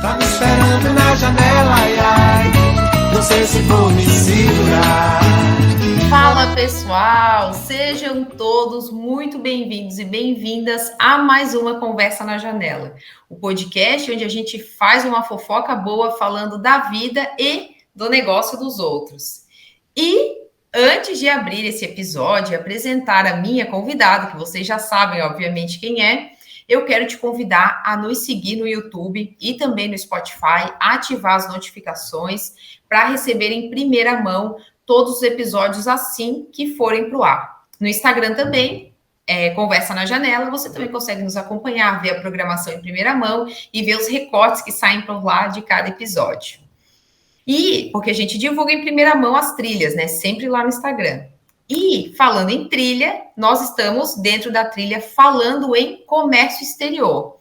Tá me esperando na janela, ai, ai. Não sei se vou me segurar. Fala pessoal, sejam todos muito bem-vindos e bem-vindas a mais uma Conversa na Janela, o podcast onde a gente faz uma fofoca boa falando da vida e do negócio dos outros. E antes de abrir esse episódio e apresentar a minha convidada, que vocês já sabem, obviamente, quem é, eu quero te convidar a nos seguir no YouTube e também no Spotify, ativar as notificações para receber em primeira mão todos os episódios assim que forem para o ar. No Instagram também, Conversa na Janela, você também consegue nos acompanhar, ver a programação em primeira mão e ver os recortes que saem por lá de cada episódio. E porque a gente divulga em primeira mão as trilhas, né? Sempre lá no Instagram. E falando em trilha, nós estamos dentro da trilha falando em comércio exterior.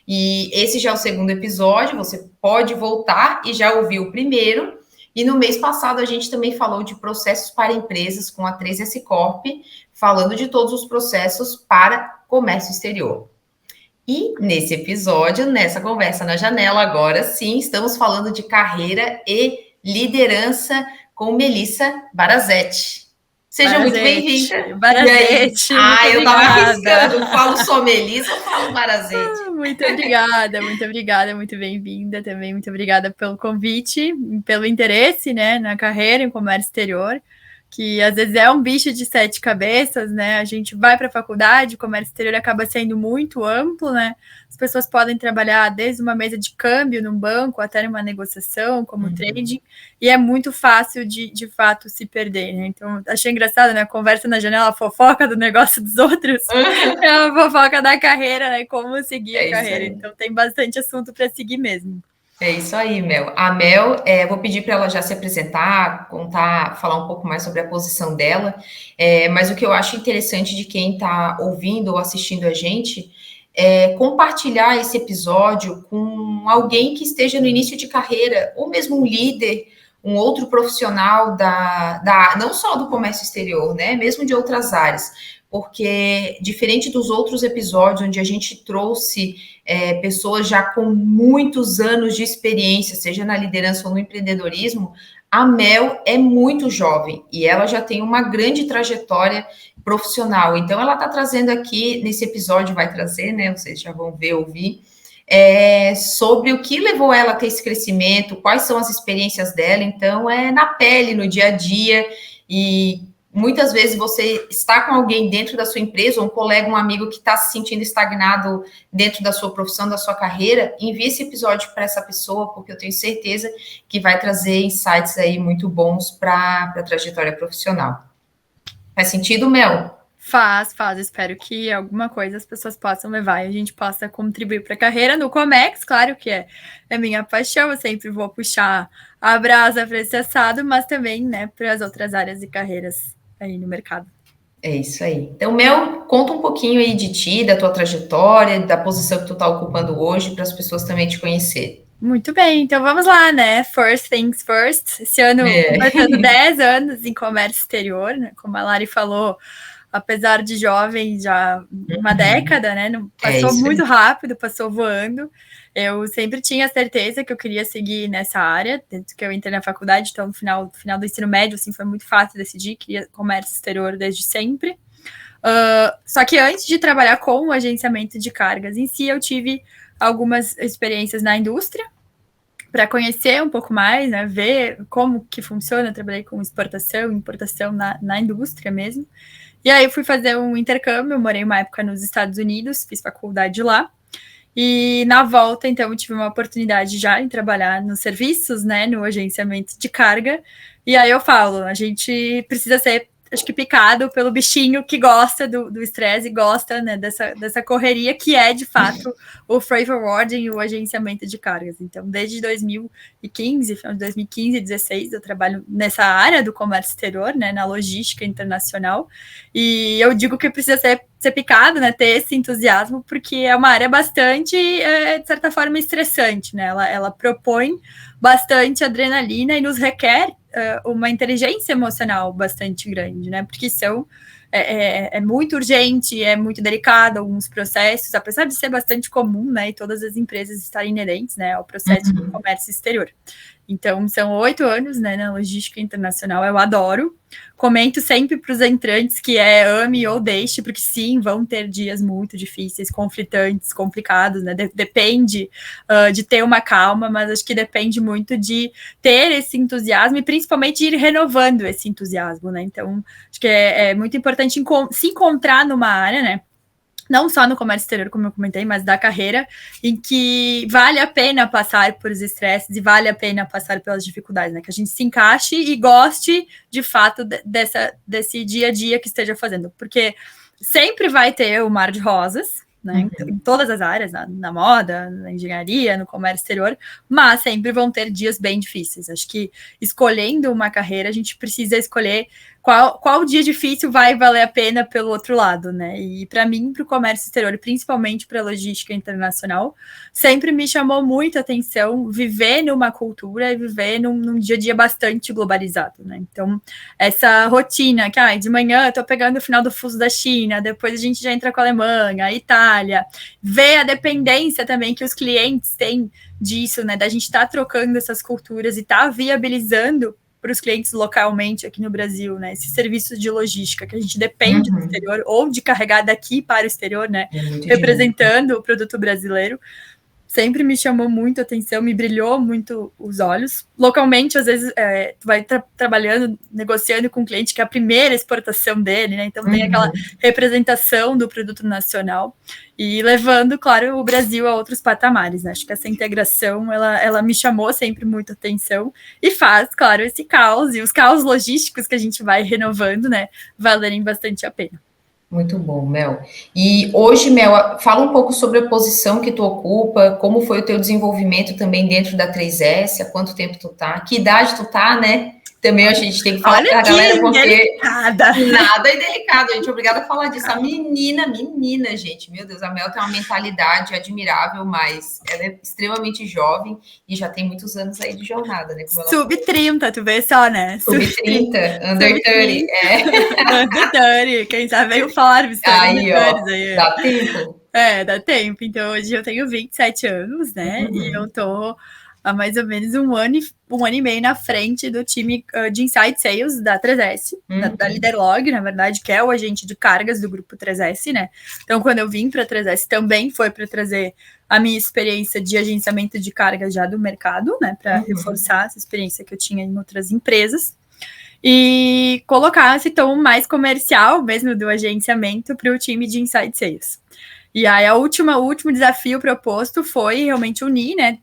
E esse já é o segundo episódio, você pode voltar e já ouvir o primeiro. E no mês passado a gente também falou de processos para empresas com a 3S Corp, falando de todos os processos para comércio exterior. E nesse episódio, nessa Conversa na Janela, agora sim, estamos falando de carreira e liderança com Melissa Barazetti. Seja muito bem-vinda. Barazetti. Eu tava arriscando. Falo só Melissa ou falo Barazetti? Muito obrigada, muito bem-vinda também. Muito obrigada pelo convite, pelo interesse, né, na carreira em comércio exterior, que às vezes é um bicho de 7 cabeças, né? A gente vai para a faculdade, o comércio exterior acaba sendo muito amplo, né? As pessoas podem trabalhar desde uma mesa de câmbio num banco até numa negociação, como trading, e é muito fácil de fato se perder, né? Então, achei engraçado, né? Conversa na janela, a fofoca do negócio dos outros, é a fofoca da carreira, né? Como seguir a carreira. Então, tem bastante assunto para seguir mesmo. É isso aí, Mel. A Mel, vou pedir para ela já se apresentar, contar, falar um pouco mais sobre a posição dela, mas o que eu acho interessante de quem está ouvindo ou assistindo a gente é compartilhar esse episódio com alguém que esteja no início de carreira, ou mesmo um líder, um outro profissional não só do comércio exterior, né, mesmo de outras áreas, porque diferente dos outros episódios onde a gente trouxe pessoas já com muitos anos de experiência, seja na liderança ou no empreendedorismo, a Mel é muito jovem e ela já tem uma grande trajetória profissional. Então, ela está trazendo aqui, nesse episódio vai trazer, né? Vocês já vão ver, ouvir, sobre o que levou ela a ter esse crescimento, quais são as experiências dela. Então, é na pele, no dia a dia, e muitas vezes você está com alguém dentro da sua empresa, um colega, um amigo que está se sentindo estagnado dentro da sua profissão, da sua carreira, envie esse episódio para essa pessoa, porque eu tenho certeza que vai trazer insights aí muito bons para a trajetória profissional. Faz sentido, Mel? Faz. Espero que alguma coisa as pessoas possam levar e a gente possa contribuir para a carreira no Comex, claro que é minha paixão, eu sempre vou puxar a brasa para esse assado, mas também, né, para as outras áreas e carreiras aí no mercado. É isso aí. Então, Mel, conta um pouquinho aí de ti, da tua trajetória, da posição que tu está ocupando hoje, para as pessoas também te conhecerem. Muito bem, então vamos lá, né? First things first. Esse ano, completando 10 anos em comércio exterior, né? Como a Lari falou, apesar de jovem, já uma década, né? Passou muito rápido, passou voando. Eu sempre tinha certeza que eu queria seguir nessa área, desde que eu entrei na faculdade, então no final do ensino médio, assim, foi muito fácil decidir, queria comércio exterior desde sempre. Só que antes de trabalhar com o agenciamento de cargas em si, eu tive algumas experiências na indústria, para conhecer um pouco mais, né, ver como que funciona. Eu trabalhei com exportação, importação na indústria mesmo. E aí fui fazer um intercâmbio, eu morei uma época nos Estados Unidos, fiz faculdade lá. E na volta, então, eu tive uma oportunidade já em trabalhar nos serviços, né, no agenciamento de carga. E aí eu falo, a gente precisa ser, acho que, picado pelo bichinho que gosta do estresse e gosta, né, dessa correria que é, de fato, o freight forwarding e o agenciamento de cargas. Então, desde 2015, final de 2015 e 2016, eu trabalho nessa área do comércio exterior, né, na logística internacional, e eu digo que precisa ser picado, né, ter esse entusiasmo, porque é uma área bastante, de certa forma, estressante, né, ela propõe bastante adrenalina e nos requer uma inteligência emocional bastante grande, né, porque são é muito urgente, é muito delicado alguns processos, apesar de ser bastante comum, né, e todas as empresas estarem inerentes, né, ao processo de comércio exterior. Então, são 8 anos, né, na logística internacional, eu adoro. Comento sempre para os entrantes que ame ou deixe, porque sim, vão ter dias muito difíceis, conflitantes, complicados, né, depende de ter uma calma, mas acho que depende muito de ter esse entusiasmo e principalmente ir renovando esse entusiasmo, né, então, acho que é muito importante se encontrar numa área, né, não só no comércio exterior, como eu comentei, mas da carreira, em que vale a pena passar por os estresses e vale a pena passar pelas dificuldades, né? Que a gente se encaixe e goste, de fato, desse dia a dia que esteja fazendo. Porque sempre vai ter o mar de rosas, né? Em todas as áreas, na moda, na engenharia, no comércio exterior, mas sempre vão ter dias bem difíceis. Acho que escolhendo uma carreira, a gente precisa escolher qual dia difícil vai valer a pena pelo outro lado, né? E para mim, para o comércio exterior, principalmente para a logística internacional, sempre me chamou muito a atenção viver numa cultura e viver num dia a dia bastante globalizado, né? Então, essa rotina que de manhã eu tô pegando o final do fuso da China, depois a gente já entra com a Alemanha, a Itália, ver a dependência também que os clientes têm disso, né? Da gente estar trocando essas culturas e estar viabilizando para os clientes localmente aqui no Brasil, né? Esses serviços de logística que a gente depende do exterior ou de carregar daqui para o exterior, né? Representando o produto brasileiro. Sempre me chamou muito a atenção, me brilhou muito os olhos. Localmente, às vezes, tu vai trabalhando, negociando com o cliente, que é a primeira exportação dele, né? Então, tem aquela representação do produto nacional e levando, claro, o Brasil a outros patamares, né? Acho que essa integração, ela me chamou sempre muito a atenção e faz, claro, esse caos e os caos logísticos que a gente vai renovando, né? Valerem bastante a pena. Muito bom, Mel. E hoje, Mel, fala um pouco sobre a posição que tu ocupa, como foi o teu desenvolvimento também dentro da 3S, há quanto tempo tu tá, que idade tu tá, né? Também a gente tem que falar para a galera, porque delicada. Nada é delicado, a gente é obrigada a falar disso. A menina, gente, meu Deus, a Mel tem uma mentalidade admirável, mas ela é extremamente jovem e já tem muitos anos aí de jornada, né? Sub-30, tu vê só, né? Sub-30, under 30, Under 30, quem sabe veio falar, aí, ó, aí. Dá tempo. Dá tempo. Então, hoje eu tenho 27 anos, né? E eu tô há mais ou menos um ano e meio na frente do time de Inside Sales da 3S, da Liderlog, na verdade, que é o agente de cargas do grupo 3S, né? Então, quando eu vim para a 3S, também foi para trazer a minha experiência de agenciamento de cargas já do mercado, né? Para reforçar essa experiência que eu tinha em outras empresas. E colocar esse tom mais comercial, mesmo do agenciamento, para o time de Inside Sales. E aí, o último desafio proposto foi realmente unir, né?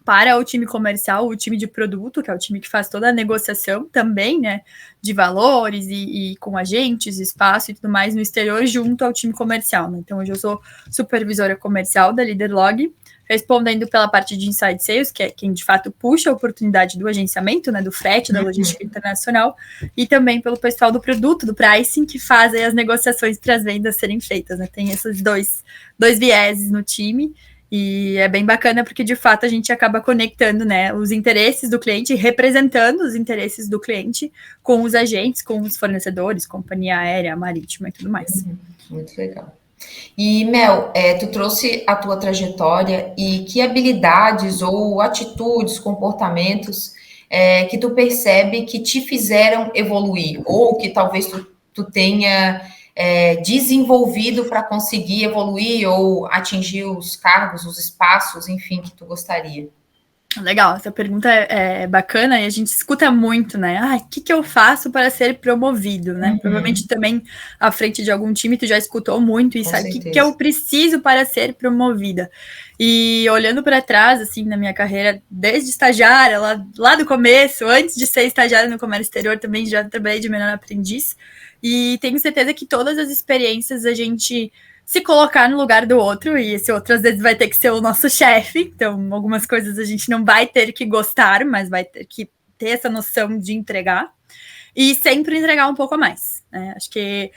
Para o time comercial, o time de produto, que é o time que faz toda a negociação também, né, de valores e com agentes, espaço e tudo mais no exterior, junto ao time comercial, né? Então, hoje eu sou supervisora comercial da Liderlog, respondendo pela parte de Inside Sales, que é quem de fato puxa a oportunidade do agenciamento, né, do frete, da logística internacional, e também pelo pessoal do produto, do pricing, que fazem as negociações para as vendas serem feitas, né? Tem esses dois vieses no time. E é bem bacana porque, de fato, a gente acaba conectando, né, os interesses do cliente, representando os interesses do cliente com os agentes, com os fornecedores, companhia aérea, marítima e tudo mais. Muito legal. E, Mel, tu trouxe a tua trajetória e que habilidades ou atitudes, comportamentos que tu percebe que te fizeram evoluir ou que talvez tu tenha desenvolvido para conseguir evoluir ou atingir os cargos, os espaços, enfim, que tu gostaria? Legal, essa pergunta é bacana e a gente escuta muito, né? O que eu faço para ser promovido, né? Provavelmente também à frente de algum time tu já escutou muito isso. O que eu preciso para ser promovida? E olhando para trás, assim, na minha carreira, desde estagiária, lá do começo, antes de ser estagiária no comércio exterior, também já trabalhei de menor aprendiz. E tenho certeza que todas as experiências a gente se colocar no lugar do outro, e esse outro às vezes vai ter que ser o nosso chefe, então algumas coisas a gente não vai ter que gostar, mas vai ter que ter essa noção de entregar, e sempre entregar um pouco a mais, né? Acho que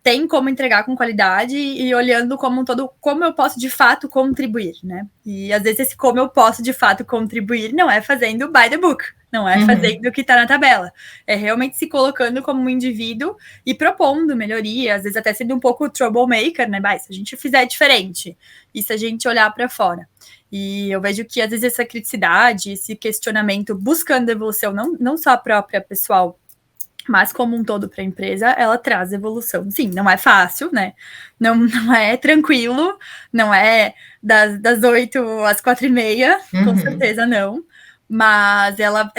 tem como entregar com qualidade e olhando como um todo, como eu posso de fato contribuir, né? E às vezes esse como eu posso de fato contribuir não é fazendo by the book, não é fazendo o que está na tabela, é realmente se colocando como um indivíduo e propondo melhoria, às vezes até sendo um pouco troublemaker, né? Mas se a gente fizer diferente, e se a gente olhar para fora. E eu vejo que, às vezes, essa criticidade, esse questionamento, buscando evolução, não só a própria pessoal, mas como um todo para a empresa, ela traz evolução. Sim, não é fácil, né? Não é tranquilo, não é das 8 às 4h30, com certeza não. Mas ela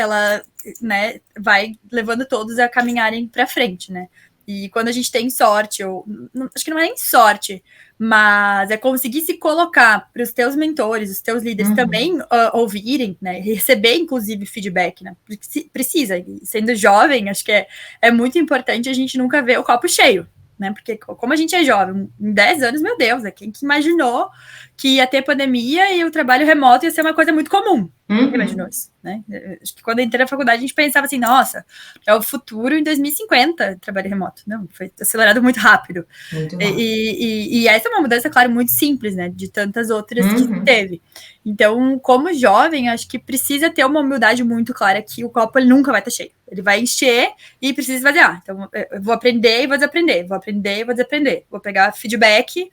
né, vai levando todos a caminharem para frente, né? E quando a gente tem sorte, acho que não é nem sorte, mas é conseguir se colocar para os teus mentores, os teus líderes também ouvirem, né, receber inclusive feedback, né, porque precisa, e sendo jovem, acho que é muito importante a gente nunca ver o copo cheio, né, porque como a gente é jovem, em 10 anos, meu Deus, quem que imaginou que ia ter pandemia e o trabalho remoto ia ser uma coisa muito comum? Quem imaginou isso, né? Acho que quando eu entrei na faculdade a gente pensava assim, nossa, é o futuro em 2050, trabalho remoto. Não, foi acelerado muito rápido. Muito e essa é uma mudança, claro, muito simples, né? De tantas outras que teve. Então, como jovem, acho que precisa ter uma humildade muito clara que o copo ele nunca vai estar cheio. Ele vai encher e precisa esvaziar. Então, eu vou aprender e vou desaprender. Vou aprender e vou desaprender. Vou pegar feedback.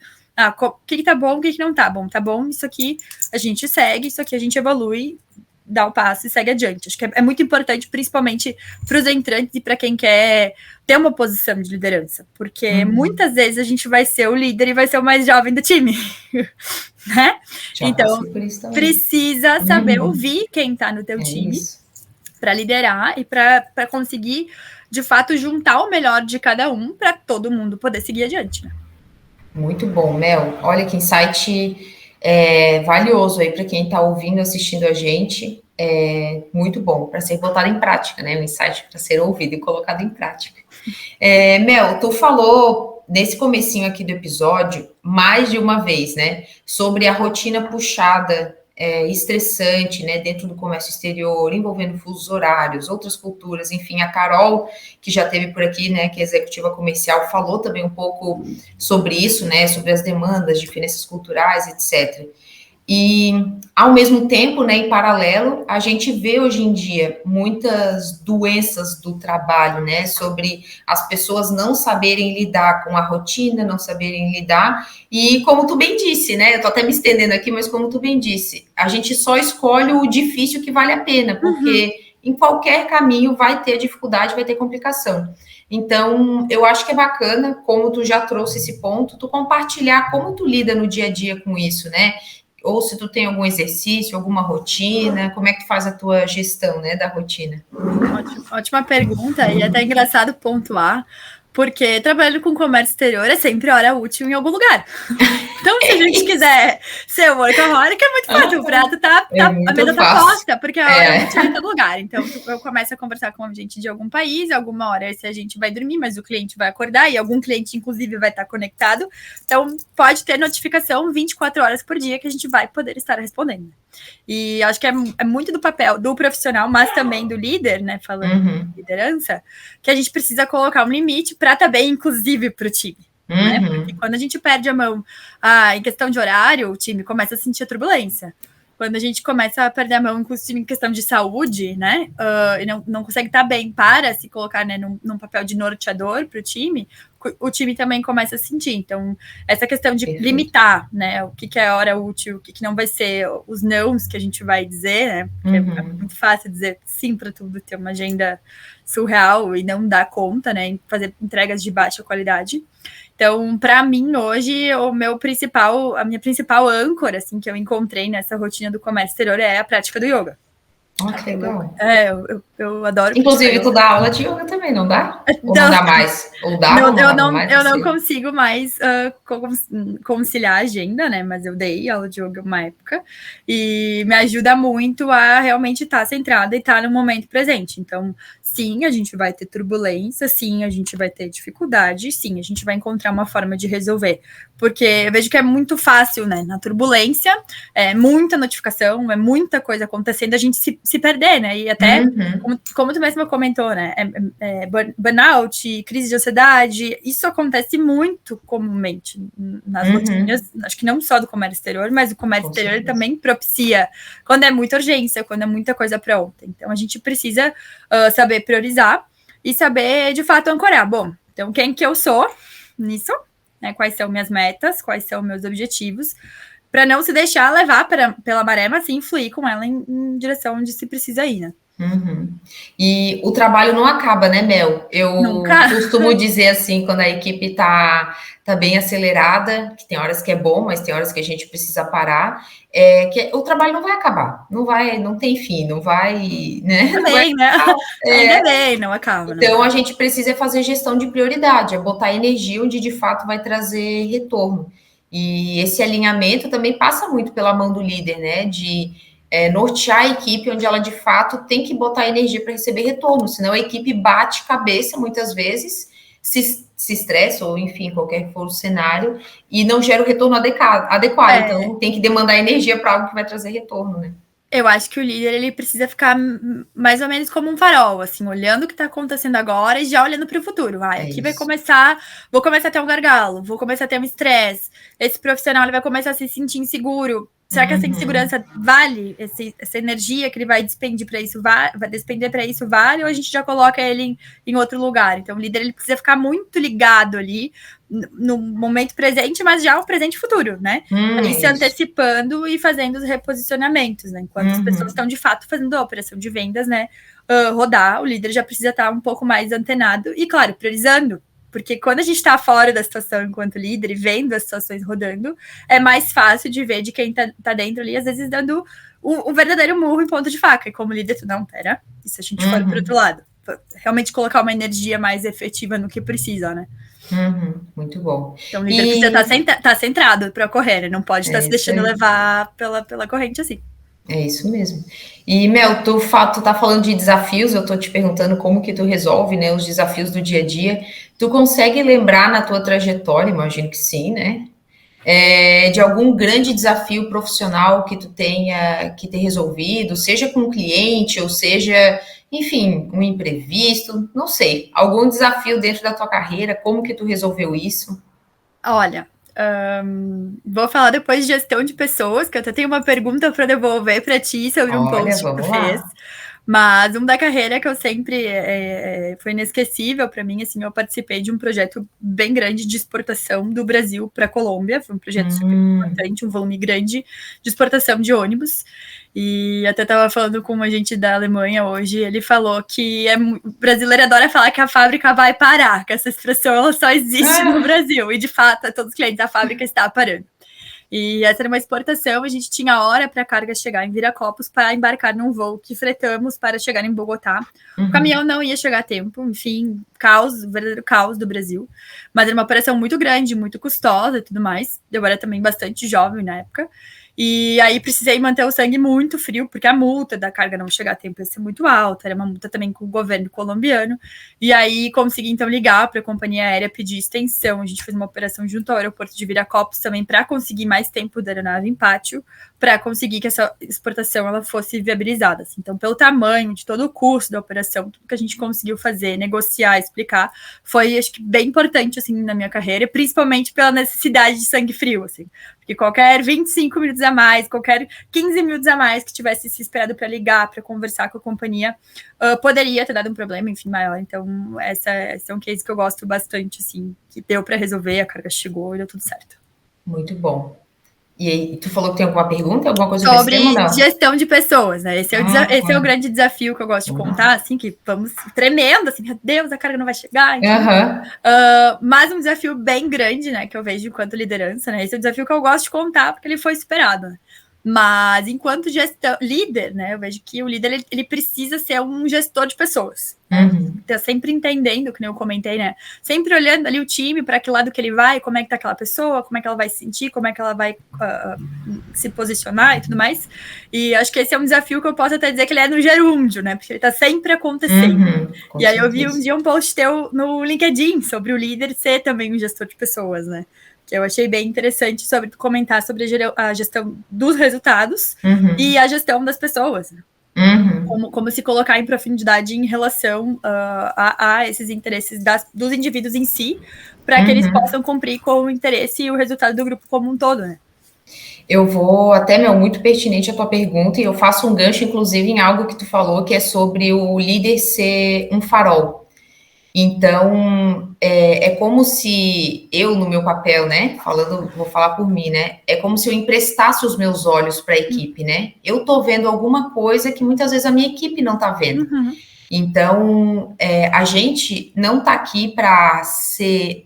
O que tá bom, o que não tá bom? Tá bom, isso aqui a gente segue, isso aqui a gente evolui, dá o passo e segue adiante. Acho que é muito importante, principalmente para os entrantes e para quem quer ter uma posição de liderança, porque muitas vezes a gente vai ser o líder e vai ser o mais jovem do time, né? Já então, precisa saber ouvir quem tá no teu time para liderar e para conseguir, de fato, juntar o melhor de cada um para todo mundo poder seguir adiante, né? Muito bom, Mel. Olha que insight valioso aí para quem está ouvindo, assistindo a gente. Muito bom para ser botado em prática, né? Um insight para ser ouvido e colocado em prática. Mel, tu falou nesse comecinho aqui do episódio mais de uma vez, né? Sobre a rotina puxada, estressante, né? Dentro do comércio exterior, envolvendo fusos horários, outras culturas, enfim, a Carol, que já esteve por aqui, né? Que é executiva comercial, falou também um pouco sobre isso, né? Sobre as demandas, diferenças culturais, etc. E, ao mesmo tempo, né, em paralelo, a gente vê hoje em dia muitas doenças do trabalho, né, sobre as pessoas não saberem lidar com a rotina, não saberem lidar, e como tu bem disse, né, eu tô até me estendendo aqui, mas como tu bem disse, a gente só escolhe o difícil que vale a pena, porque em qualquer caminho vai ter dificuldade, vai ter complicação. Então, eu acho que é bacana, como tu já trouxe esse ponto, tu compartilhar como tu lida no dia a dia com isso, né? Ou se tu tem algum exercício, alguma rotina, como é que tu faz a tua gestão, né, da rotina? Ótima pergunta, e é até engraçado pontuar, porque trabalhando com comércio exterior é sempre hora útil em algum lugar. Então, se a gente quiser ser workaholic, é muito fácil. O prato a mesa tá posta, porque a hora útil é em todo lugar. Então, eu começo a conversar com gente de algum país, alguma hora se a gente vai dormir, mas o cliente vai acordar, e algum cliente, inclusive, vai estar conectado. Então, pode ter notificação 24 horas por dia que a gente vai poder estar respondendo. E acho que é muito do papel do profissional, mas também do líder, né? Falando de liderança, que a gente precisa colocar um limite para também, inclusive, para o time. Né? Porque quando a gente perde a mão em questão de horário, o time começa a sentir a turbulência. Quando a gente começa a perder a mão, inclusive em questão de saúde, né? E não consegue estar bem para se colocar, né, num papel de norteador para o time também começa a sentir. Então, essa questão de limitar, né? O que é hora útil, o que não vai ser, os nãos que a gente vai dizer, né? Porque é muito fácil dizer sim para tudo, ter uma agenda surreal e não dar conta, né? Fazer entregas de baixa qualidade. Então, para mim, hoje, a minha principal âncora, assim, que eu encontrei nessa rotina do comércio exterior é a prática do yoga. Que legal. Eu adoro. Inclusive, tu dá aula de yoga também, não dá? Ou não dá mais? Ou dá? Eu não consigo mais conciliar a agenda, né? Mas eu dei aula de yoga uma época e me ajuda muito a realmente estar centrada e estar no momento presente. Então, sim, a gente vai ter turbulência, sim, a gente vai ter dificuldade, sim, a gente vai encontrar uma forma de resolver. Porque eu vejo que é muito fácil, né? Na turbulência, é muita notificação, é muita coisa acontecendo, a gente se se perder, né? E até, como tu mesma comentou, né? Burnout, crise de ansiedade, isso acontece muito comumente nas rotinas, acho que não só do comércio exterior, mas o comércio exterior também propicia quando é muita urgência, quando é muita coisa para ontem. Então, a gente precisa saber priorizar e saber, de fato, ancorar. Bom, então, quem que eu sou nisso, né? Quais são minhas metas, quais são meus objetivos, para não se deixar levar pela maré, mas sim fluir com ela em direção onde se precisa ir, né? E o trabalho não acaba, né, Mel? Eu costumo dizer assim, quando a equipe tá bem acelerada, que tem horas que é bom, mas tem horas que a gente precisa parar, que o trabalho não vai acabar, não tem fim, não vai, né? Ainda bem, né? Ainda bem, não acaba. Então, a gente precisa fazer gestão de prioridade, botar energia onde de fato vai trazer retorno. E esse alinhamento também passa muito pela mão do líder, né? De nortear a equipe onde ela de fato tem que botar energia para receber retorno, senão a equipe bate cabeça muitas vezes, se estressa, ou enfim, qualquer que for o cenário, e não gera o retorno adequado. Então tem que demandar energia para algo que vai trazer retorno, né? Eu acho que o líder, ele precisa ficar mais ou menos como um farol, assim, olhando o que está acontecendo agora e já olhando para o futuro. Aqui vai começar, vou começar a ter um gargalo, vou começar a ter um estresse, esse profissional ele vai começar a se sentir inseguro. Será que essa insegurança vale? Essa energia que ele vai despender para isso, vale? Ou a gente já coloca ele em outro lugar? Então, o líder ele precisa ficar muito ligado ali no momento presente, mas já o presente e futuro, né? E se antecipando e fazendo os reposicionamentos, né? Enquanto as pessoas estão, de fato, fazendo a operação de vendas, né? Rodar, o líder já precisa estar um pouco mais antenado e, claro, priorizando. Porque quando a gente está fora da situação enquanto líder e vendo as situações rodando, é mais fácil de ver de quem tá dentro ali, às vezes dando o verdadeiro murro em ponta de faca. E como líder, pera, e se a gente for para outro lado? Realmente colocar uma energia mais efetiva no que precisa, né? Muito bom. Então o líder precisa estar centrado para correr, né? Não pode estar se deixando levar pela corrente assim. É isso mesmo. E, Mel, tu tá falando de desafios, eu tô te perguntando como que tu resolve, né, os desafios do dia a dia. Tu consegue lembrar na tua trajetória, imagino que sim, né, de algum grande desafio profissional que tu tenha que ter resolvido, seja com um cliente, ou seja, enfim, um imprevisto, não sei, algum desafio dentro da tua carreira, como que tu resolveu isso? Olha, vou falar depois de gestão de pessoas, que eu até tenho uma pergunta para devolver para ti sobre um post que tu fez. Mas da carreira que eu sempre foi inesquecível para mim, assim, eu participei de um projeto bem grande de exportação do Brasil para a Colômbia, foi um projeto super importante, um volume grande de exportação de ônibus. E até estava falando com uma gente da Alemanha hoje, ele falou que o brasileiro adora falar que a fábrica vai parar, que essa expressão ela só existe no Brasil, e de fato, todos os clientes da fábrica estão parando. E essa era uma exportação, a gente tinha hora para a carga chegar em Viracopos para embarcar num voo que fretamos para chegar em Bogotá. O caminhão não ia chegar a tempo, enfim, caos, verdadeiro caos do Brasil. Mas era uma operação muito grande, muito custosa e tudo mais. Eu era também bastante jovem na época. E aí precisei manter o sangue muito frio, porque a multa da carga não chegar a tempo ia ser muito alta, era uma multa também com o governo colombiano. E aí consegui então ligar para a companhia aérea, pedir extensão. A gente fez uma operação junto ao aeroporto de Viracopos também para conseguir mais tempo da aeronave em pátio, para conseguir que essa exportação ela fosse viabilizada. Assim. Então, pelo tamanho de todo o custo da operação, tudo que a gente conseguiu fazer, negociar, explicar, foi, acho que, bem importante assim na minha carreira, principalmente pela necessidade de sangue frio, assim. Porque qualquer 25 minutos a mais, qualquer 15 minutos a mais que tivesse se esperado para ligar, para conversar com a companhia, poderia ter dado um problema, enfim, maior. Então, esse é um case que eu gosto bastante, assim, que deu para resolver, a carga chegou e deu tudo certo. Muito bom. E aí, tu falou que tem alguma pergunta, alguma coisa sobre gestão de pessoas, né? Esse é o grande desafio que eu gosto de contar, assim, que vamos tremendo, assim, meu Deus, a carga não vai chegar. Mas um desafio bem grande, né, que eu vejo enquanto liderança, né? Esse é o desafio que eu gosto de contar, porque ele foi superado, né? Mas enquanto líder, né, eu vejo que o líder ele precisa ser um gestor de pessoas. Tá sempre entendendo, que nem eu comentei, né? Sempre olhando ali o time, para que lado que ele vai, como é que tá aquela pessoa, como é que ela vai se sentir, como é que ela vai se posicionar e tudo mais. E acho que esse é um desafio que eu posso até dizer que ele é no gerúndio, né? Porque ele tá sempre acontecendo. E aí eu vi um dia um post teu no LinkedIn sobre o líder ser também um gestor de pessoas, né? Que eu achei bem interessante sobre comentar sobre a gestão dos resultados e a gestão das pessoas. como se colocar em profundidade em relação a esses interesses dos indivíduos em si, para que eles possam cumprir com o interesse e o resultado do grupo como um todo, né? Eu vou até, muito pertinente a tua pergunta, e eu faço um gancho, inclusive, em algo que tu falou, que é sobre o líder ser um farol. Então, é como se eu, no meu papel, né, vou falar por mim, né, é como se eu emprestasse os meus olhos para a equipe, né? Eu tô vendo alguma coisa que muitas vezes a minha equipe não tá vendo. Então, a gente não está aqui para ser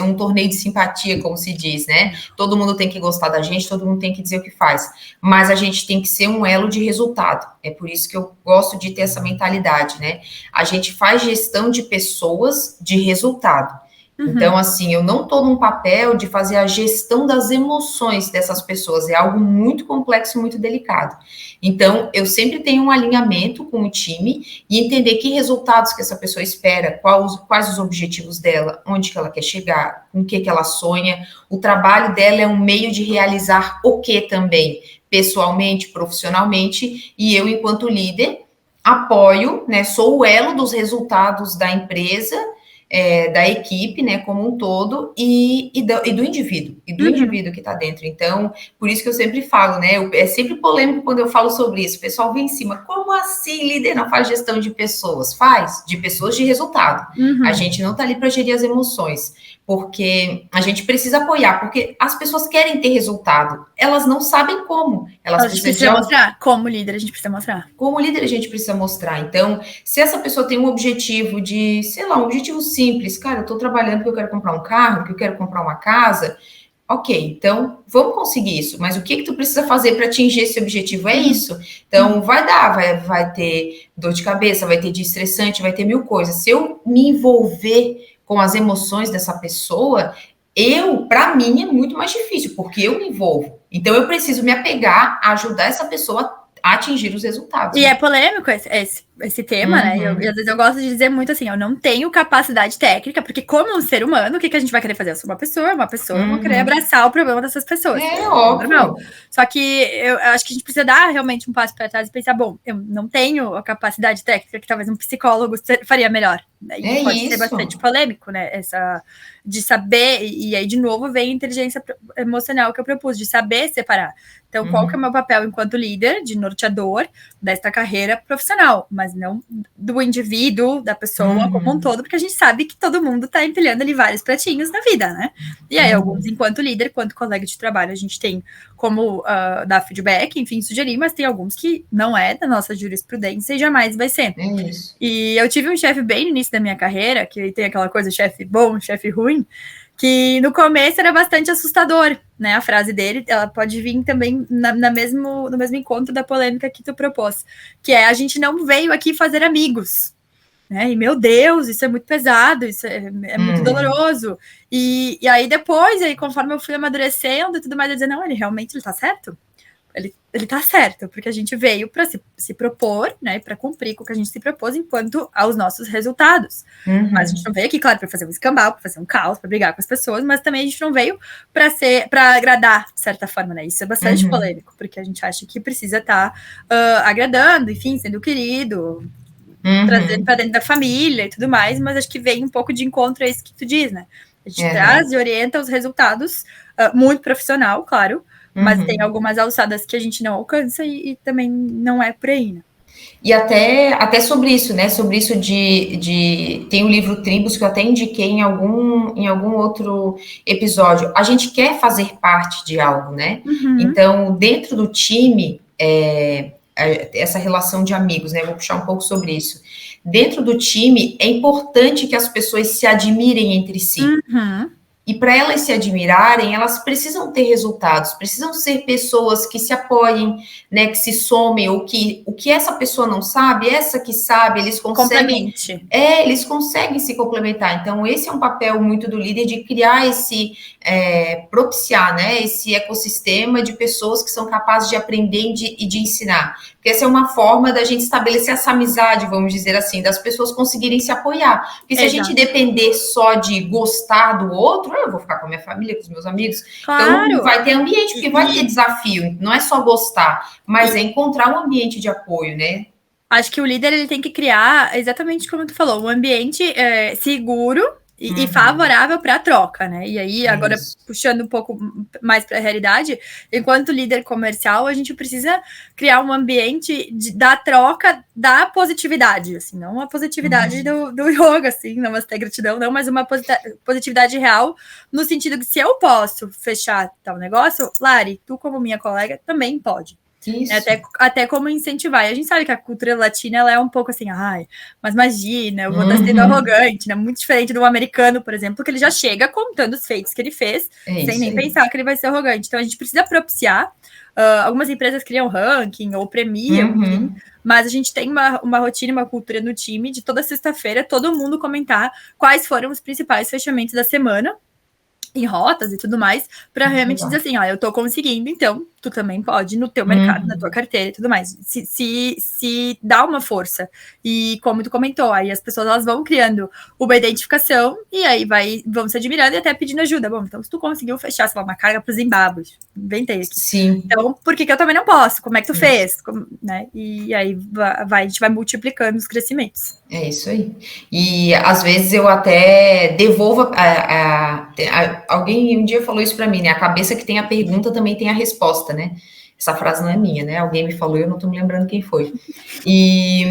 um torneio de simpatia, como se diz, né? Todo mundo tem que gostar da gente, todo mundo tem que dizer o que faz, mas a gente tem que ser um elo de resultado. É por isso que eu gosto de ter essa mentalidade, né? A gente faz gestão de pessoas de resultado. Então, assim, eu não estou num papel de fazer a gestão das emoções dessas pessoas, é algo muito complexo, muito delicado. Então, eu sempre tenho um alinhamento com o time e entender que resultados que essa pessoa espera, quais os objetivos dela, onde que ela quer chegar, com o que ela sonha. O trabalho dela é um meio de realizar o que também, pessoalmente, profissionalmente, e eu, enquanto líder, apoio, né, sou o elo dos resultados da empresa, da equipe, né, como um todo, e do indivíduo, indivíduo que está dentro. Então, por isso que eu sempre falo, né, é sempre polêmico quando eu falo sobre isso, o pessoal vem em cima, como assim líder não faz gestão de pessoas? Faz, de pessoas de resultado. A gente não está ali para gerir as emoções, porque a gente precisa apoiar, porque as pessoas querem ter resultado, elas não sabem como. Elas precisam mostrar, como líder a gente precisa mostrar. Como líder a gente precisa mostrar. Então, se essa pessoa tem um objetivo de, sei lá, um objetivo simples, cara, eu tô trabalhando porque eu quero comprar um carro, porque eu quero comprar uma casa, ok, então vamos conseguir isso, mas o que tu precisa fazer para atingir esse objetivo? É isso. Então, vai ter dor de cabeça, vai ter dia estressante, vai ter mil coisas. Se eu me envolver com as emoções dessa pessoa, para mim, é muito mais difícil, porque eu me envolvo. Então, eu preciso me apegar a ajudar essa pessoa a atingir os resultados. E é polêmico esse tema, né? E às vezes eu gosto de dizer muito assim, eu não tenho capacidade técnica, porque como um ser humano, o que a gente vai querer fazer? Eu sou uma pessoa, eu vou querer abraçar o problema dessas pessoas. É óbvio. Normal. Só que eu acho que a gente precisa dar realmente um passo para trás e pensar, bom, eu não tenho a capacidade técnica que talvez um psicólogo faria melhor. E pode ser bastante polêmico, né? De saber, e aí de novo vem a inteligência emocional que eu propus, de saber separar. Então, qual que é o meu papel enquanto líder, de norteador desta carreira profissional, mas não do indivíduo, da pessoa como um todo, porque a gente sabe que todo mundo está empilhando ali vários pratinhos na vida, né? E aí, alguns, enquanto líder, enquanto colega de trabalho, a gente tem como dar feedback, enfim, sugerir, mas tem alguns que não é da nossa jurisprudência e jamais vai ser. É isso. E eu tive um chefe bem no início da minha carreira, que tem aquela coisa, chefe bom, chefe ruim, que no começo era bastante assustador, né? A frase dele, ela pode vir também no mesmo encontro da polêmica que tu propôs, que é: a gente não veio aqui fazer amigos, né? E meu Deus, isso é muito pesado, isso é muito doloroso. E aí depois, conforme eu fui amadurecendo e tudo mais, eu dizia, não, ele realmente tá certo. Ele tá certo, porque a gente veio para se propor, né, para cumprir com o que a gente se propôs enquanto aos nossos resultados. Mas a gente não veio aqui, claro, para fazer um escambau, para fazer um caos, para brigar com as pessoas, mas também a gente não veio para agradar, de certa forma, né? Isso é bastante polêmico, porque a gente acha que precisa estar agradando, enfim, sendo querido, trazendo para dentro da família e tudo mais, mas acho que vem um pouco de encontro a isso que tu diz, né? A gente traz e orienta os resultados, muito profissional, claro, mas tem algumas alçadas que a gente não alcança e também não é por aí, né? E até sobre isso, né? Sobre isso tem o livro Tribos, que eu até indiquei em algum outro episódio. A gente quer fazer parte de algo, né? Então, dentro do time, essa relação de amigos, né? Vou puxar um pouco sobre isso. Dentro do time, é importante que as pessoas se admirem entre si. E para elas se admirarem, elas precisam ter resultados, precisam ser pessoas que se apoiem, né, que se somem, o que essa pessoa não sabe, essa que sabe, eles conseguem se complementar. Então, esse é um papel muito do líder, de criar propiciar, né, esse ecossistema de pessoas que são capazes de aprender e de ensinar. Porque essa é uma forma da gente estabelecer essa amizade, vamos dizer assim, das pessoas conseguirem se apoiar. Porque se a gente depender só de gostar do outro, eu vou ficar com a minha família, com os meus amigos. Claro. Então, vai ter ambiente, porque vai ter desafio. Não é só gostar, mas é encontrar um ambiente de apoio, né? Acho que o líder ele tem que criar, exatamente como tu falou, um ambiente seguro e favorável para a troca, né? E aí, agora, puxando um pouco mais para a realidade, enquanto líder comercial, a gente precisa criar um ambiente da troca da positividade, assim, não a positividade do yoga, assim, não ter gratidão, não, mas uma positividade real, no sentido que se eu posso fechar tal negócio, Lari, tu como minha colega também pode. Até como incentivar. E a gente sabe que a cultura latina ela é um pouco assim, mas imagina, eu vou estar sendo arrogante, né? Muito diferente do americano, por exemplo, que ele já chega contando os feitos que ele fez, sem nem pensar que ele vai ser arrogante. Então a gente precisa propiciar. Algumas empresas criam ranking ou premiam, enfim, mas a gente tem uma rotina, uma cultura no time de toda sexta-feira todo mundo comentar quais foram os principais fechamentos da semana em rotas e tudo mais, para realmente dizer assim, eu tô conseguindo, então tu também pode no teu mercado, na tua carteira e tudo mais. Se dá uma força. E como tu comentou, aí as pessoas elas vão criando uma identificação e aí vão se admirando e até pedindo ajuda. Bom, então se tu conseguiu fechar, sei lá, uma carga pro Zimbábue, inventei aqui. Sim. Então, por que eu também não posso? Como é que tu fez? Né? E aí a gente vai multiplicando os crescimentos. É isso aí. E às vezes eu até devolvo alguém um dia falou isso para mim, né? A cabeça que tem a pergunta também tem a resposta, né? Essa frase não é minha, né? Alguém me falou, eu não tô me lembrando quem foi. E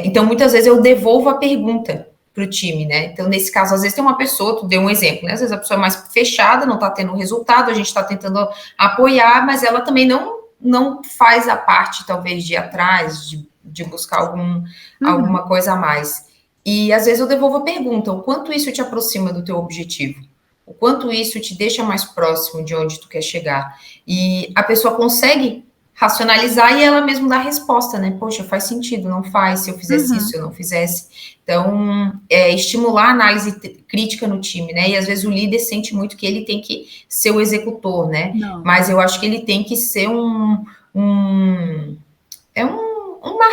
então muitas vezes eu devolvo a pergunta pro time, né? Então nesse caso às vezes tem uma pessoa, tu deu um exemplo, né? Às vezes a pessoa é mais fechada, não tá tendo resultado, a gente tá tentando apoiar, mas ela também não faz a parte talvez de ir atrás, de buscar alguma coisa a mais. E às vezes eu devolvo a pergunta, o quanto isso te aproxima do teu objetivo? O quanto isso te deixa mais próximo de onde tu quer chegar? E a pessoa consegue racionalizar e ela mesma dá a resposta, né? Poxa, faz sentido, não faz, se eu fizesse isso, se eu não fizesse. Então, estimular a análise crítica no time, né? E às vezes o líder sente muito que ele tem que ser o executor, né? Não. Mas eu acho que ele tem que ser uma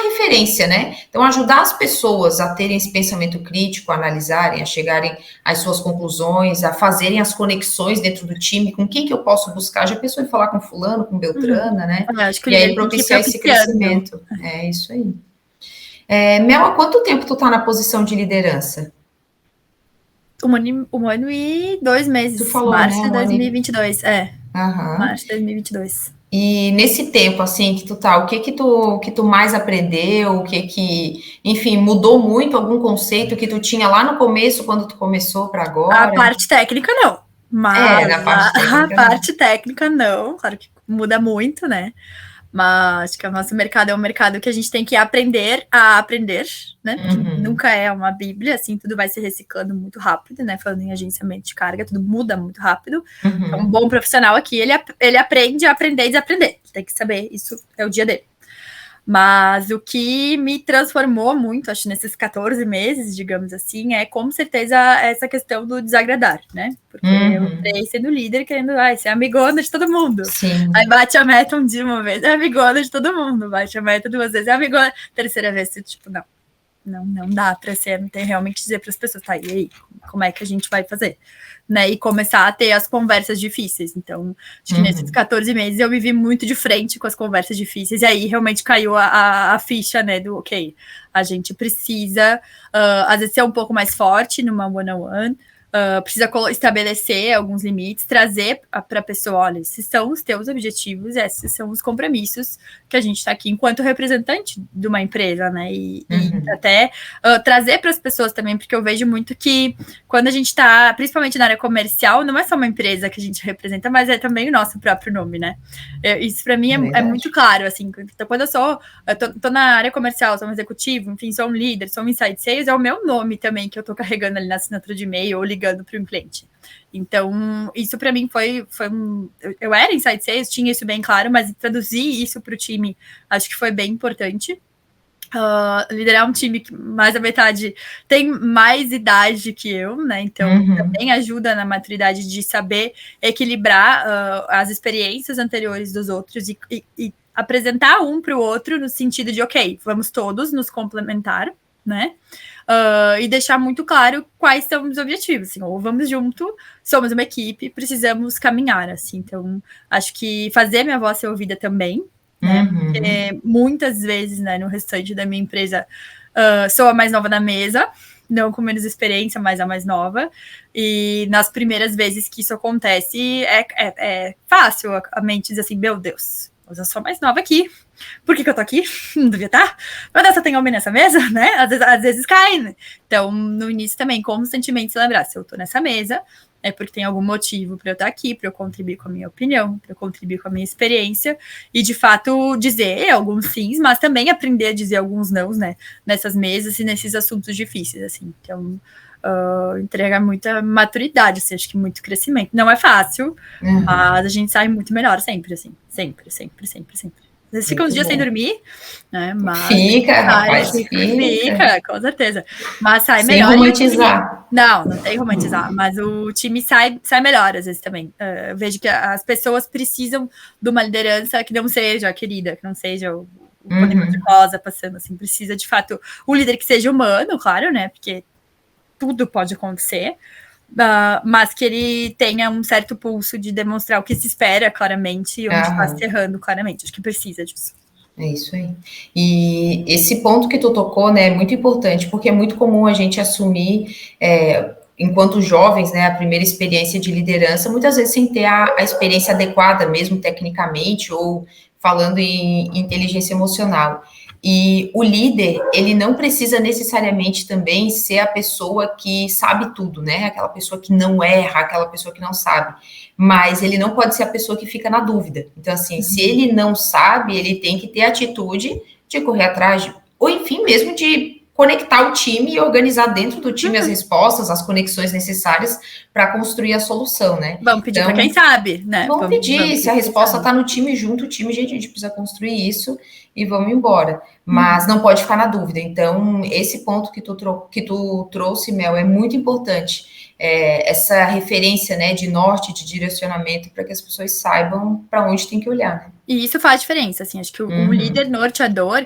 referência, né? Então, ajudar as pessoas a terem esse pensamento crítico, a analisarem, a chegarem às suas conclusões, a fazerem as conexões dentro do time, com quem que eu posso buscar? Já pensou em falar com fulano, com Beltrana, né? Acho que e aí propiciar esse crescimento. É isso aí. Mel, há quanto tempo tu tá na posição de liderança? 1 ano e 2 meses. Tu falou, março né? de 2022, Março de 2022. E nesse tempo, assim, que tu tá, o que tu mais aprendeu, o que, enfim, mudou muito algum conceito que tu tinha lá no começo, quando tu começou para agora? A parte técnica, não. Mas a parte técnica, não. Claro que muda muito, né? Mas acho que o nosso mercado é um mercado que a gente tem que aprender a aprender, né? Nunca é uma bíblia, assim, tudo vai se reciclando muito rápido, né? Falando em agenciamento de carga, tudo muda muito rápido. Então, um bom profissional aqui, ele aprende a aprender e desaprender. Tem que saber, isso é o dia dele. Mas o que me transformou muito, acho, nesses 14 meses, digamos assim, é com certeza essa questão do desagradar, né? Porque eu entrei sendo líder, querendo ser amigona de todo mundo. Sim. Aí bate a meta um dia, uma vez, é amigona de todo mundo. Bate a meta 2 vezes, é amigona. Terceira vez, tipo, não dá para ser, não tem realmente dizer para as pessoas, tá, e aí, como é que a gente vai fazer? Né, e começar a ter as conversas difíceis. Então, acho que nesses 14 meses eu me vi muito de frente com as conversas difíceis, e aí realmente caiu a ficha, né, do ok, a gente precisa, às vezes, ser um pouco mais forte numa one-on-one, precisa estabelecer alguns limites, trazer para a pessoa, olha, esses são os teus objetivos, esses são os compromissos que a gente está aqui enquanto representante de uma empresa, né, e até trazer para as pessoas também, porque eu vejo muito que quando a gente está, principalmente na área comercial, não é só uma empresa que a gente representa, mas é também o nosso próprio nome, né, isso para mim é muito claro, assim, então quando eu tô na área comercial, sou um executivo, enfim, sou um líder, sou um inside sales, é o meu nome também que eu tô carregando ali na assinatura de e-mail ou ligando para um cliente. Então, isso para mim foi eu era inside sales, tinha isso bem claro, mas traduzir isso para o time, acho que foi bem importante. liderar um time que mais da metade tem mais idade que eu, né? Então também ajuda na maturidade de saber equilibrar as experiências anteriores dos outros e apresentar um para o outro no sentido de, ok, vamos todos nos complementar, né? E deixar muito claro quais são os objetivos, assim, ou vamos junto, somos uma equipe, precisamos caminhar, assim. Então, acho que fazer minha voz ser ouvida também, né? Porque muitas vezes, né, no restante da minha empresa, sou a mais nova na mesa, não com menos experiência, mas a mais nova. E nas primeiras vezes que isso acontece, é fácil a mente dizer assim, meu Deus, eu sou a mais nova aqui. Por que eu tô aqui? Não devia estar. Meu Deus, só tem homem nessa mesa, né? Às vezes cai, né? Então, no início também, constantemente se lembrar, se eu tô nessa mesa, é porque tem algum motivo para eu estar aqui, para eu contribuir com a minha opinião, para eu contribuir com a minha experiência e, de fato, dizer alguns sims, mas também aprender a dizer alguns nãos, né? Nessas mesas e nesses assuntos difíceis, assim. Então, entrega muita maturidade, assim, acho que muito crescimento. Não é fácil, mas a gente sai muito melhor sempre, assim. Sempre. Às vezes fica uns dias sem dormir, né? Mas fica, com certeza. Mas sai melhor. Sem romantizar. Não tem romantizar, mas o time sai melhor às vezes também. Eu vejo que as pessoas precisam de uma liderança que não seja querida, que não seja o poder de rosa passando, assim, precisa de fato um líder que seja humano, claro, né? Porque tudo pode acontecer. Mas que ele tenha um certo pulso de demonstrar o que se espera claramente e onde está se errando claramente. Acho que precisa disso. É isso aí. E esse ponto que tu tocou, né, é muito importante, porque é muito comum a gente assumir, enquanto jovens, né, a primeira experiência de liderança, muitas vezes sem ter a experiência adequada, mesmo tecnicamente, ou falando em inteligência emocional. E o líder, ele não precisa necessariamente também ser a pessoa que sabe tudo, né? Aquela pessoa que não erra, aquela pessoa que não sabe. Mas ele não pode ser a pessoa que fica na dúvida. Então, assim, se ele não sabe, ele tem que ter a atitude de correr atrás, ou enfim, mesmo de conectar o time e organizar dentro do time as respostas, as conexões necessárias para construir a solução, né? Vamos pedir para quem sabe, né? Vamos pedir, se a resposta está no time, junto o time, gente, a gente precisa construir isso e vamos embora. Mas não pode ficar na dúvida. Então, esse ponto que tu trouxe, Mel, é muito importante. Essa referência, né, de norte, de direcionamento, para que as pessoas saibam para onde tem que olhar, né? E isso faz diferença, assim, acho que o líder norteador,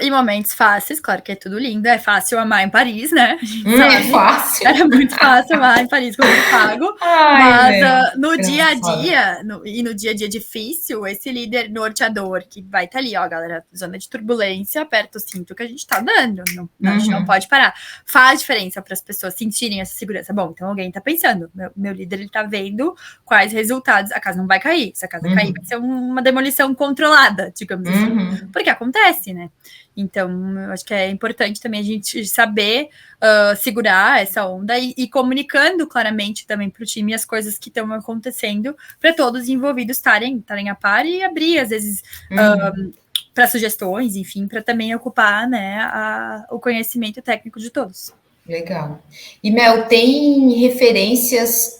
em momentos fáceis, claro que é tudo lindo, é fácil amar em Paris, né? É fácil. É muito fácil amar em Paris com muito pago, mas no dia a dia, no dia a dia difícil, esse líder norteador que vai estar ali, ó, galera, zona de turbulência, aperta o cinto que a gente tá dando, a gente não pode parar. Faz diferença para as pessoas sentirem essa segurança. Bom, então alguém tá pensando, meu líder, ele tá vendo quais resultados, a casa não vai cair, se a casa cair vai ser uma demolição controlada, digamos assim, porque acontece, né? Então, eu acho que é importante também a gente saber segurar essa onda e comunicando claramente também para o time as coisas que estão acontecendo para todos os envolvidos estarem a par e abrir, às vezes, para sugestões, enfim, para também ocupar, né, o conhecimento técnico de todos. Legal. E, Mel, tem referências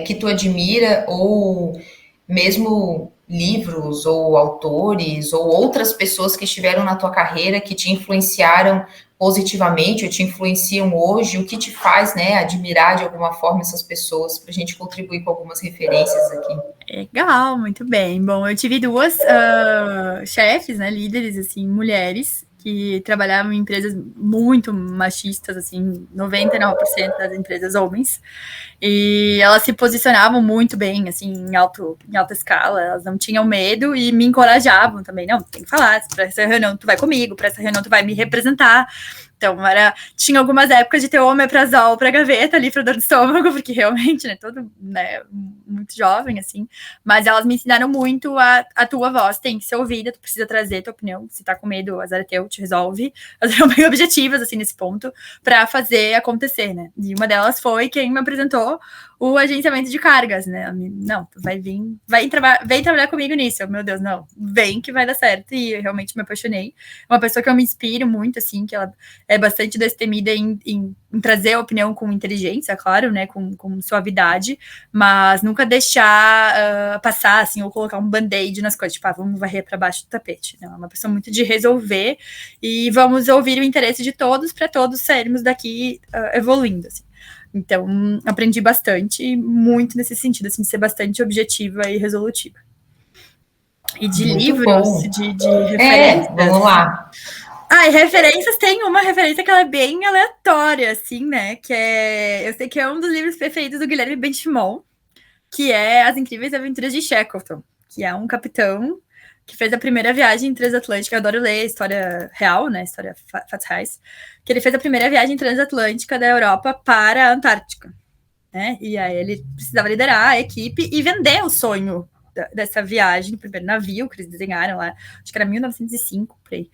que tu admira ou mesmo livros ou autores ou outras pessoas que estiveram na tua carreira que te influenciaram positivamente ou te influenciam hoje? O que te faz, né, admirar de alguma forma essas pessoas, para a gente contribuir com algumas referências aqui? Legal, muito bem. Bom, eu tive duas chefes, né, líderes, assim, mulheres, que trabalhavam em empresas muito machistas, assim, 99% das empresas homens, e elas se posicionavam muito bem, assim, em alta escala, elas não tinham medo e me encorajavam também, não, tem que falar, para essa reunião tu vai comigo, para essa reunião tu vai me representar. Então, tinha algumas épocas de ter omeprazol para gaveta ali para dor de estômago, porque realmente, né, todo, né, muito jovem, assim, mas elas me ensinaram muito a tua voz tem que ser ouvida, tu precisa trazer tua opinião, se tá com medo, azar é teu, te resolve. Elas eram bem objetivas, assim, nesse ponto, para fazer acontecer, né, e uma delas foi quem me apresentou o agenciamento de cargas, né, não, tu vai vir, vem trabalhar comigo nisso, meu Deus, não, vem que vai dar certo, e eu realmente me apaixonei, uma pessoa que eu me inspiro muito, assim, que ela é bastante destemida em trazer a opinião com inteligência, claro, né, com suavidade, mas nunca deixar passar, assim, ou colocar um band-aid nas coisas, tipo, vamos varrer para baixo do tapete. Não, é uma pessoa muito de resolver e vamos ouvir o interesse de todos para todos sairmos daqui evoluindo, assim. Então, aprendi bastante, muito nesse sentido, assim, ser bastante objetiva e resolutiva. E de muito livros, de referências. Vamos lá. E referências, tem uma referência que ela é bem aleatória, assim, né? Que eu sei que é um dos livros preferidos do Guilherme Benchimol, que é As Incríveis Aventuras de Shackleton, que é um capitão que fez a primeira viagem transatlântica. Eu adoro ler história real, né? História fatos reais. Que ele fez a primeira viagem transatlântica da Europa para a Antártica, né? E aí ele precisava liderar a equipe e vender o sonho dessa viagem, o primeiro navio que eles desenharam lá, acho que era 1905, por aí,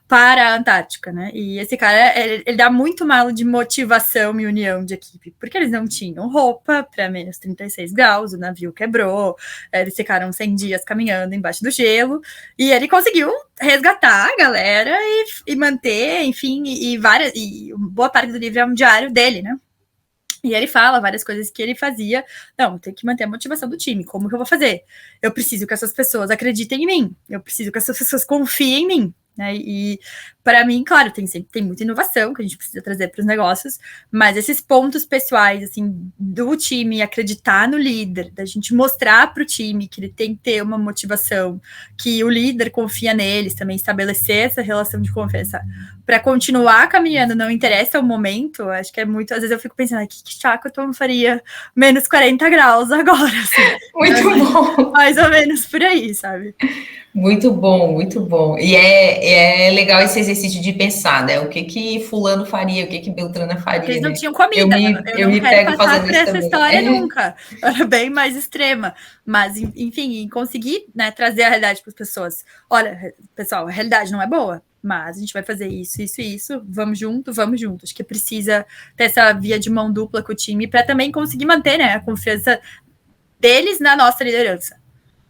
para a Antártica, né? E esse cara, ele dá muito mal de motivação e união de equipe, porque eles não tinham roupa para menos 36 graus, o navio quebrou, eles ficaram 100 dias caminhando embaixo do gelo, e ele conseguiu resgatar a galera e manter, enfim, e boa parte do livro é um diário dele, né? E ele fala várias coisas que ele fazia. Não, tem que manter a motivação do time. Como que eu vou fazer? Eu preciso que essas pessoas acreditem em mim. Eu preciso que essas pessoas confiem em mim. Né? E para mim, claro, tem muita inovação que a gente precisa trazer para os negócios, mas esses pontos pessoais, assim, do time acreditar no líder, da gente mostrar para o time que ele tem que ter uma motivação, que o líder confia neles, também estabelecer essa relação de confiança para continuar caminhando, não interessa o momento. Acho que é muito, às vezes eu fico pensando, que chaco eu faria menos 40 graus agora, assim. Muito bom. Mais ou menos por aí, sabe? Muito bom, muito bom. E é legal esse exercício de pensar, né? O que fulano faria, o que Beltrana faria, porque eles não né? tinham comida. Eu me pego fazendo isso essa também. história nunca. Era bem mais extrema. Mas, enfim, conseguir, né, trazer a realidade para as pessoas. Olha, pessoal, a realidade não é boa, mas a gente vai fazer isso, isso e isso. Vamos junto, vamos junto. Acho que precisa ter essa via de mão dupla com o time para também conseguir manter, né, a confiança deles na nossa liderança.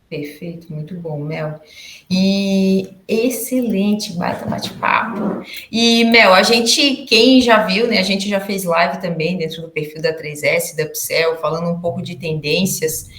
Perfeito, muito bom, Mel. E excelente, baita bate-papo. E, Mel, quem já viu, né, a gente já fez live também dentro do perfil da 3S, da Upsell, falando um pouco de tendências.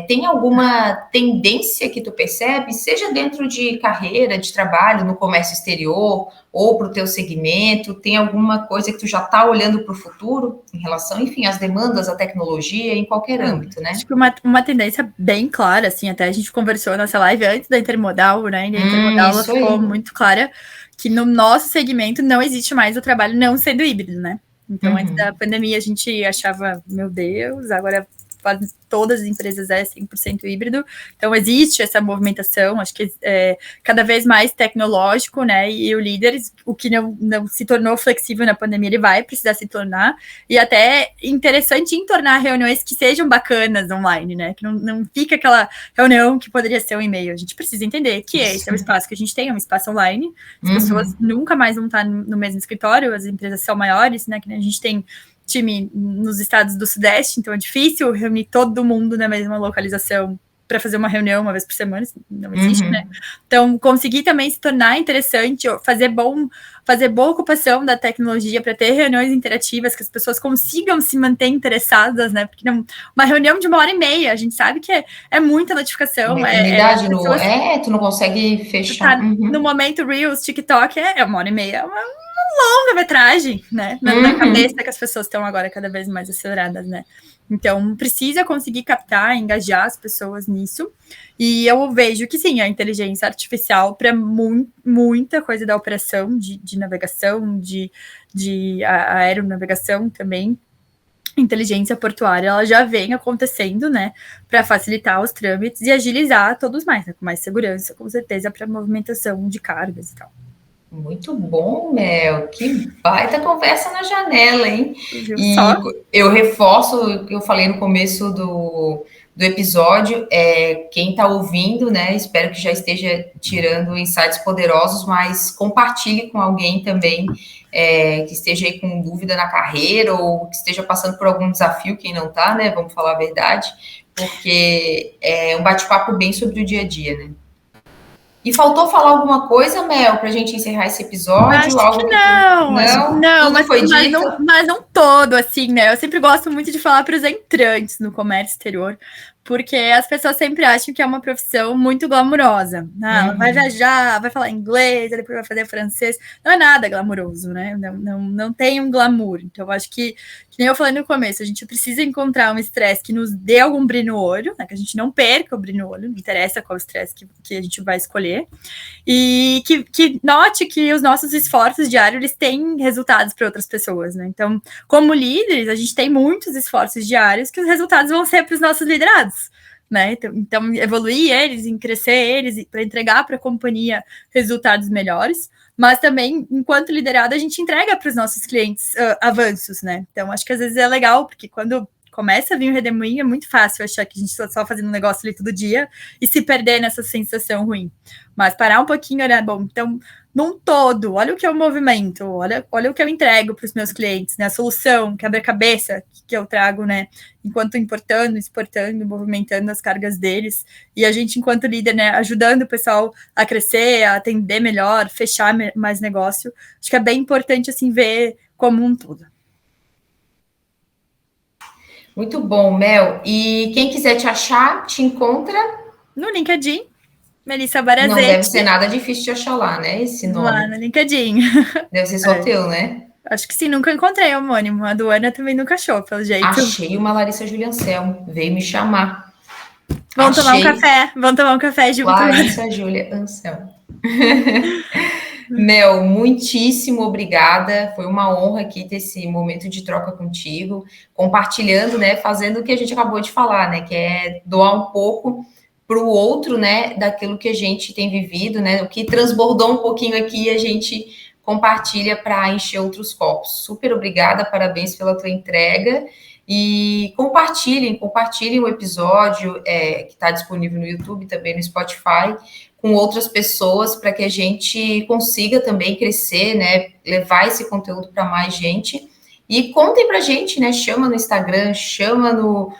Tem alguma tendência que tu percebe, seja dentro de carreira, de trabalho, no comércio exterior, ou para o teu segmento? Tem alguma coisa que tu já está olhando para o futuro, em relação, enfim, às demandas, à tecnologia, em qualquer âmbito, né? Acho que uma tendência bem clara, assim, até a gente conversou nessa live antes da Intermodal, né, e a Intermodal ela ficou muito clara que no nosso segmento não existe mais o trabalho não sendo híbrido, né? Então, antes da pandemia, a gente achava, meu Deus, agora todas as empresas 100% híbrido, então existe essa movimentação, acho que cada vez mais tecnológico, né, e o líder, o que não se tornou flexível na pandemia, ele vai precisar se tornar, e até interessante em tornar reuniões que sejam bacanas online, né, que não fica aquela reunião que poderia ser um e-mail, a gente precisa entender que esse é o espaço que a gente tem, é um espaço online, as pessoas nunca mais vão estar no mesmo escritório, as empresas são maiores, né, que a gente tem time nos estados do Sudeste, então é difícil reunir todo mundo na mesma localização para fazer uma reunião uma vez por semana, não existe, né? Então, conseguir também se tornar interessante, fazer boa ocupação da tecnologia para ter reuniões interativas, que as pessoas consigam se manter interessadas, né? Porque uma reunião de 1h30, a gente sabe que é muita notificação. Tu não consegue fechar. No momento, Reels, TikTok, 1h30, é uma longa-metragem, né? Na cabeça que as pessoas estão agora cada vez mais aceleradas, né? Então, precisa conseguir captar, engajar as pessoas nisso. E eu vejo que, sim, a inteligência artificial para muita coisa da operação de navegação, de aeronavegação também, inteligência portuária, ela já vem acontecendo, né? Para facilitar os trâmites e agilizar todos mais, né? Com mais segurança, com certeza, para movimentação de cargas e tal. Muito bom, Mel. Que baita conversa na janela, hein? E eu reforço o que eu falei no começo do episódio. Quem está ouvindo, né? Espero que já esteja tirando insights poderosos, mas compartilhe com alguém também que esteja aí com dúvida na carreira ou que esteja passando por algum desafio, quem não está, né? Vamos falar a verdade, porque é um bate-papo bem sobre o dia a dia, né? E faltou falar alguma coisa, Mel, para a gente encerrar esse episódio? Acho que não. Não, mas não todo, assim, né? Eu sempre gosto muito de falar para os entrantes no comércio exterior, porque as pessoas sempre acham que é uma profissão muito glamurosa. Ela vai viajar, vai falar inglês, depois vai fazer francês. Não é nada glamuroso, né? Não tem um glamour. Então, acho que nem eu falei no começo, a gente precisa encontrar um estresse que nos dê algum brilho no olho, né? Que a gente não perca o brilho no olho, não interessa qual estresse que a gente vai escolher. E que note que os nossos esforços diários, eles têm resultados para outras pessoas, né? Então, como líderes, a gente tem muitos esforços diários que os resultados vão ser para os nossos liderados. Né? Então, evoluir eles, em crescer eles, para entregar para a companhia resultados melhores, mas também, enquanto liderado, a gente entrega para os nossos clientes avanços, né? Então, acho que às vezes é legal, porque quando começa a vir o redemoinho, é muito fácil achar que a gente está só fazendo um negócio ali todo dia e se perder nessa sensação ruim. Mas parar um pouquinho, olhar, bom, então, num todo, olha o que é o movimento, olha o que eu entrego para os meus clientes, né? A solução, quebra-cabeça que eu trago, né? Enquanto importando, exportando, movimentando as cargas deles, e a gente, enquanto líder, né, ajudando o pessoal a crescer, a atender melhor, fechar mais negócio. Acho que é bem importante, assim, ver como um todo. Muito bom, Mel. E quem quiser te achar, te encontra? No LinkedIn, Melissa Barazetti. Não deve ser nada difícil de achar lá, né? Esse nome. Lá no LinkedIn. Deve ser só teu, né? Acho que sim, nunca encontrei o homônimo. A do Ana também nunca achou, pelo jeito. Achei uma Larissa Júlia Anselmo. Veio me chamar. Vamos tomar um café junto. Larissa Júlia Anselmo. Mel, muitíssimo obrigada. Foi uma honra aqui ter esse momento de troca contigo, compartilhando, né? Fazendo o que a gente acabou de falar, né? Que é doar um pouco para o outro, né? Daquilo que a gente tem vivido, né? O que transbordou um pouquinho aqui, a gente compartilha para encher outros copos. Super obrigada, parabéns pela tua entrega. E compartilhem o episódio que está disponível no YouTube, também no Spotify, com outras pessoas, para que a gente consiga também crescer, né? Levar esse conteúdo para mais gente. E contem para a gente, né? Chama no Instagram, chama no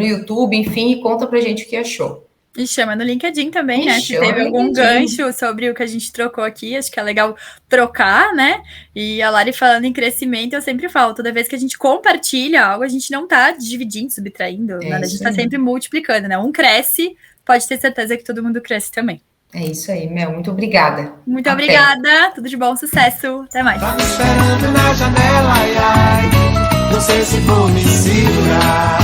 YouTube, enfim, e conta para a gente o que achou. E chama no LinkedIn também, né? Se teve algum gancho sobre o que a gente trocou aqui, acho que é legal trocar, né? E a Lari falando em crescimento, eu sempre falo, toda vez que a gente compartilha algo, a gente não tá dividindo, subtraindo, nada, a gente tá sempre multiplicando, né? Um cresce, pode ter certeza que todo mundo cresce também. É isso aí, Mel, muito obrigada. Muito obrigada, tudo de bom, sucesso, até mais. Tava esperando na janela, ai, ai, não sei se vou me segurar.